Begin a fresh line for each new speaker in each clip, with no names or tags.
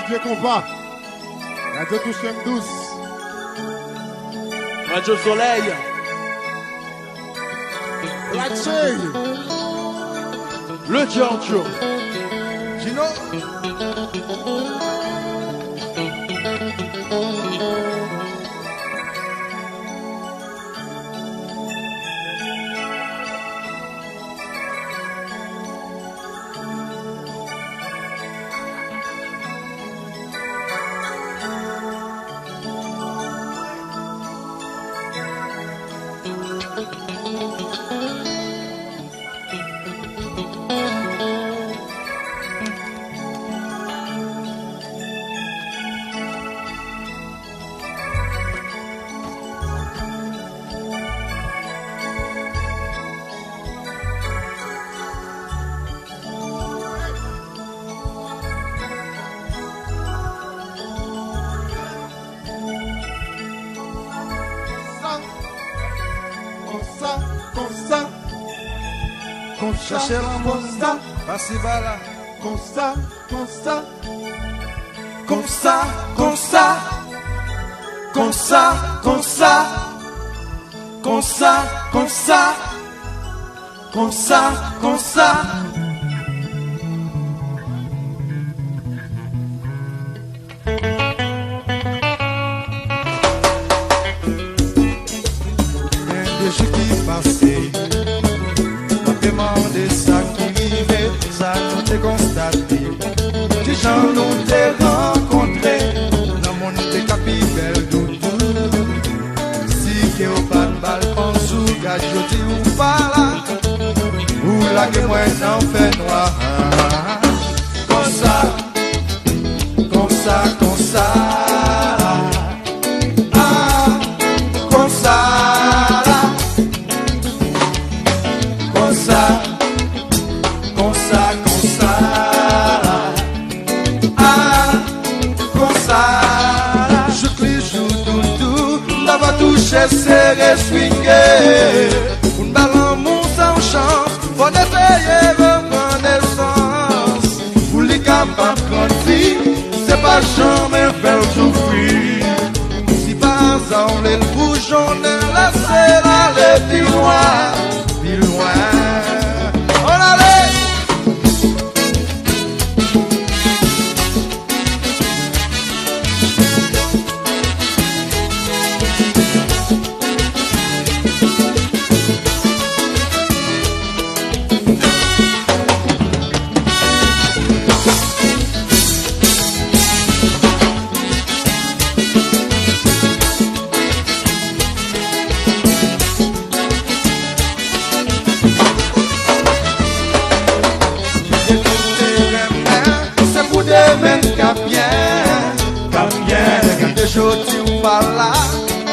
DJ Compas. Radio Touche douce.
Radio Soleil.
La Tchèque.
Le Giorgio.
Gino.
Cherchez l'amour, pas-y bala.
Comme ça.
Comme ça, comme ça. Comme ça, comme ça. Comme ça, comme ça. Comme ça, comme ça. Des jours qui passaient. Demandez ça qui arrivait, ça nous t'est constaté. Des gens nous t'est rencontré, dans mon t'est capibel doudou. Si que au pas de balcon sous gajoti ou pas là, ou là que moi n'en fait noir. Comme ça, comme ça, comme ça. Ah, comme ça. Comme ça, ah, comme ça. Je crie, joue, doudou, d'avoir touché, serré, swingé. Une balle mon sans chance, faut essayer reconnaissance. Pour les capables de vie, c'est pas jamais faire souffrir. Si par hasard les bouchons ne laissent aller plus loin, plus loin.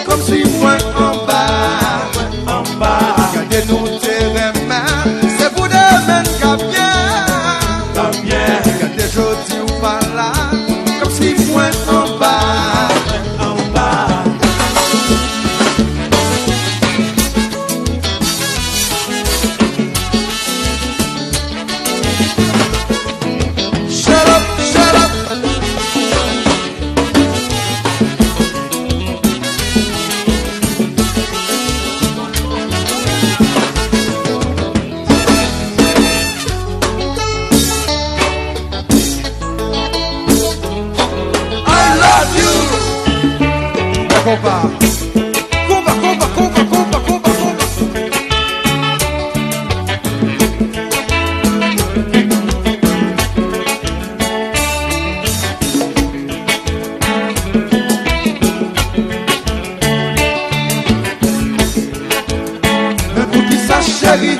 Comme si moi en bas, regardez-nous terrain, c'est pour des mêmes qu'à bien, regardez jodi ou pas là, comme si moi en bas. Compa, compa, compa, compa, compa, compa, compa. Mais pour qui ça chérie?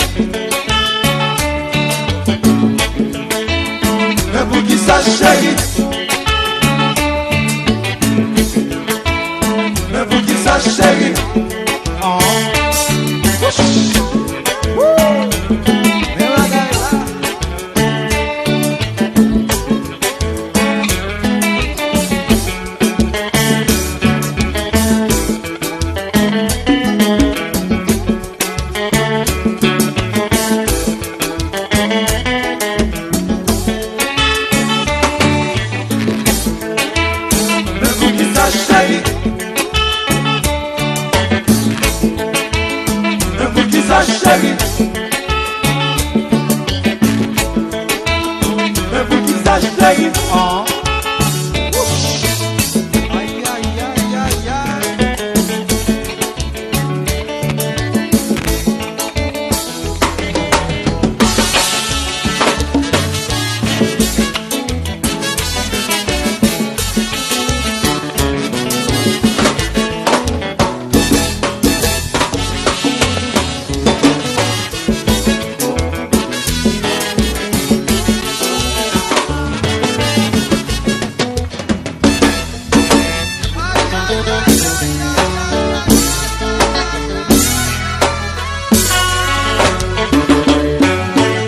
Mais pour qui ça chérie? Chérie, oh.
message terrible. Oh.
Aïe, aïe, aïe, aïe, aïe.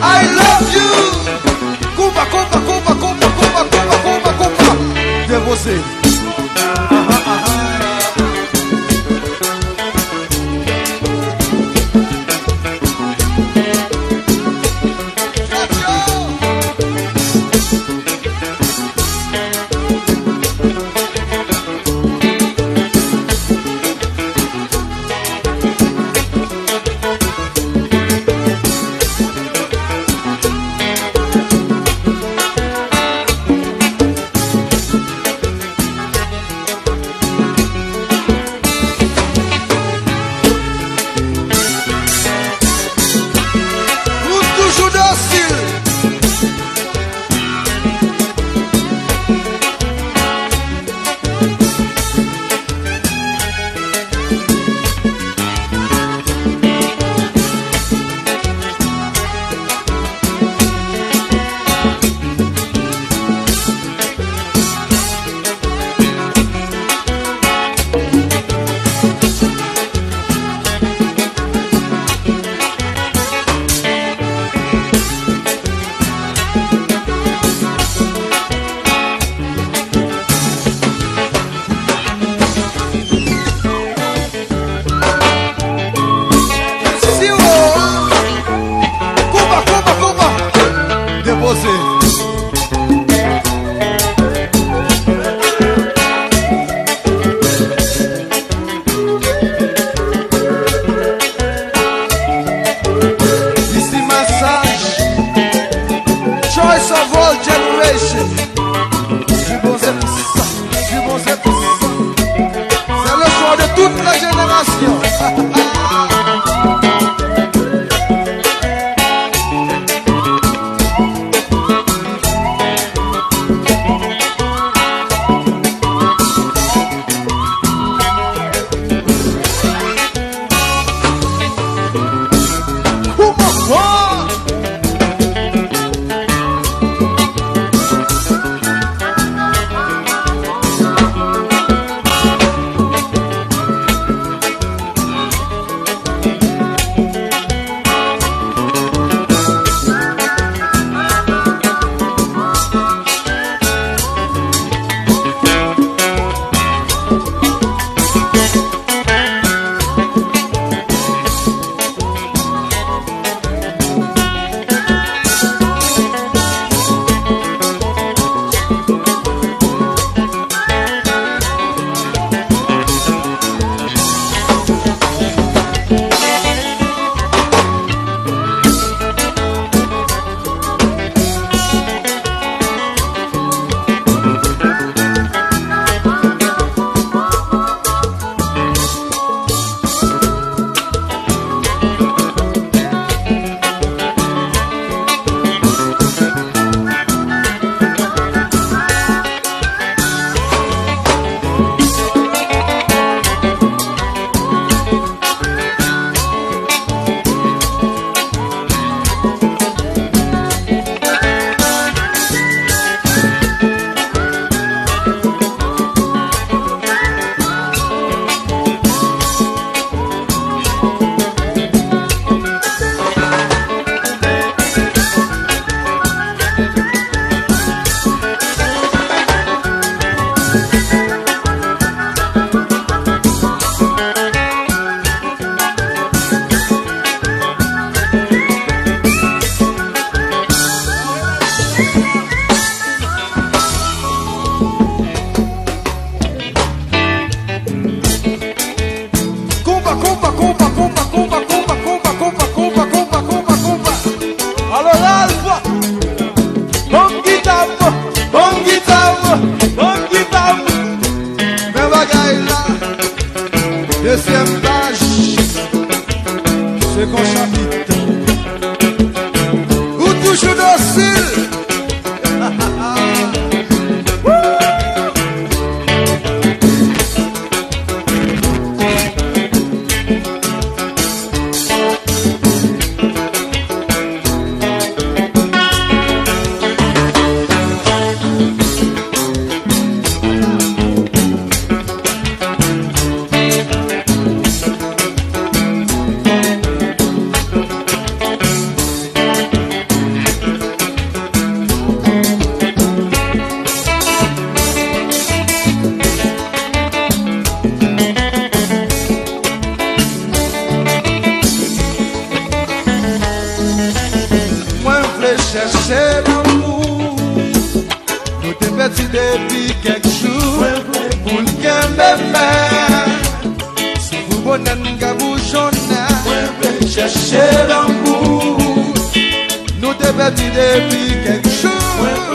I love you. Cuba, Cuba, Cuba, Cuba, Cuba, Cuba, Cuba, Cuba. De você. Toujours docile. Cuba, Cuba, Cuba. De você. This is massage. Choice of all generation. Du bon c'est pour ça. Du bon c'est pour ça. C'est le choix de toute la génération. perdu depuis quelques jours. Pour nous faire. Si vous bonheur vous jaune, cherchez l'amour. Nous te perdu depuis quelques jours.